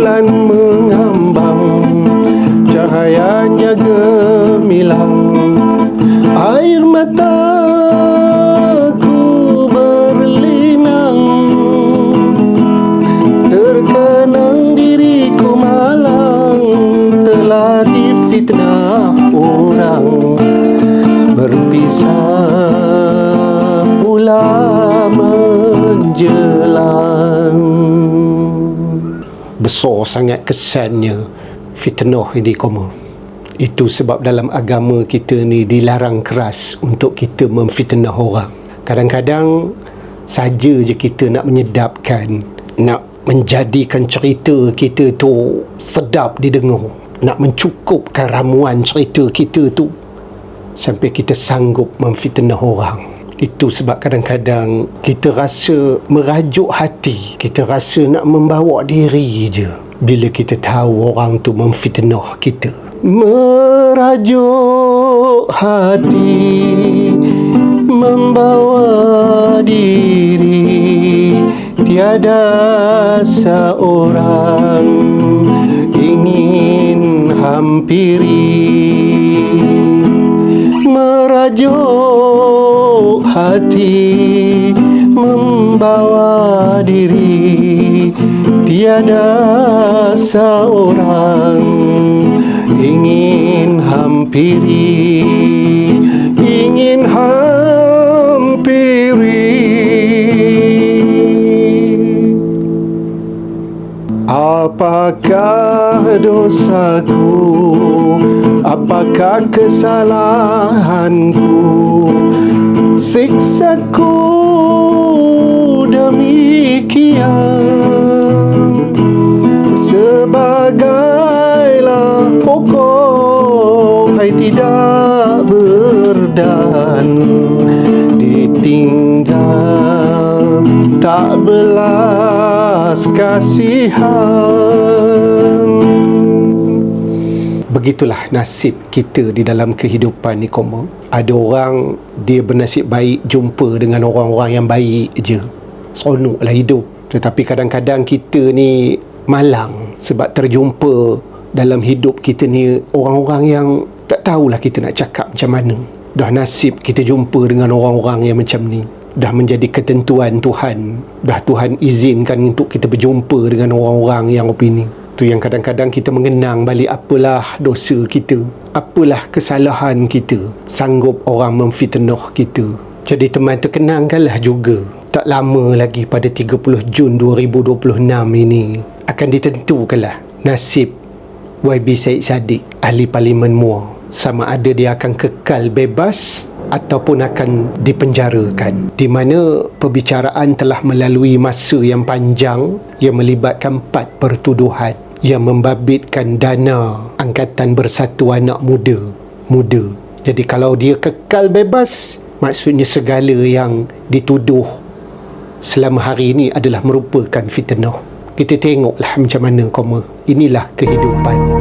bulan mengambang, cahayanya gemilang, air mataku berlinang, terkenang diriku malang, telah difitnah orang, berpisah pula menjelang. Besar sangat kesannya fitnah ini koma. Itu sebab dalam agama kita ni dilarang keras untuk kita memfitnah orang. Kadang-kadang saja je kita nak menyedapkan, nak menjadikan cerita kita tu sedap didengar, nak mencukupkan ramuan cerita kita tu, sampai kita sanggup memfitnah orang. Itu sebab kadang-kadang kita rasa merajuk hati, kita rasa nak membawa diri je bila kita tahu orang tu memfitnah kita. Merajuk hati, membawa diri, tiada seorang ingin hampiri. Merajuk hati, membawa diri, tiada seorang ingin hampiri, ingin hampiri. Apakah dosaku? Apakah kesalahanku? Siksaku demikian, sebagailah pokok hai tidak berdan, ditinggal tak belas kasihan. Begitulah nasib kita di dalam kehidupan ni koma. Ada orang dia bernasib baik jumpa dengan orang-orang yang baik je, seronoklah hidup. Tetapi kadang-kadang kita ni malang sebab terjumpa dalam hidup kita ni orang-orang yang tak tahulah kita nak cakap macam mana. Dah nasib kita jumpa dengan orang-orang yang macam ni. Dah menjadi ketentuan Tuhan. Dah Tuhan izinkan untuk kita berjumpa dengan orang-orang yang opini. Itu yang kadang-kadang kita mengenang balik apalah dosa kita, apalah kesalahan kita, sanggup orang memfitnah kita. Jadi teman terkenangkanlah juga, tak lama lagi pada 30 Jun 2026 ini akan ditentukanlah nasib YB Syed Saddiq, ahli Parlimen Muar, sama ada dia akan kekal bebas ataupun akan dipenjarakan, di mana perbicaraan telah melalui masa yang panjang yang melibatkan 4 pertuduhan yang membabitkan dana Angkatan Bersatu Anak Muda. Jadi kalau dia kekal bebas, maksudnya segala yang dituduh selama hari ini adalah merupakan fitnah. Kita tengoklah macam mana koma. Inilah kehidupan.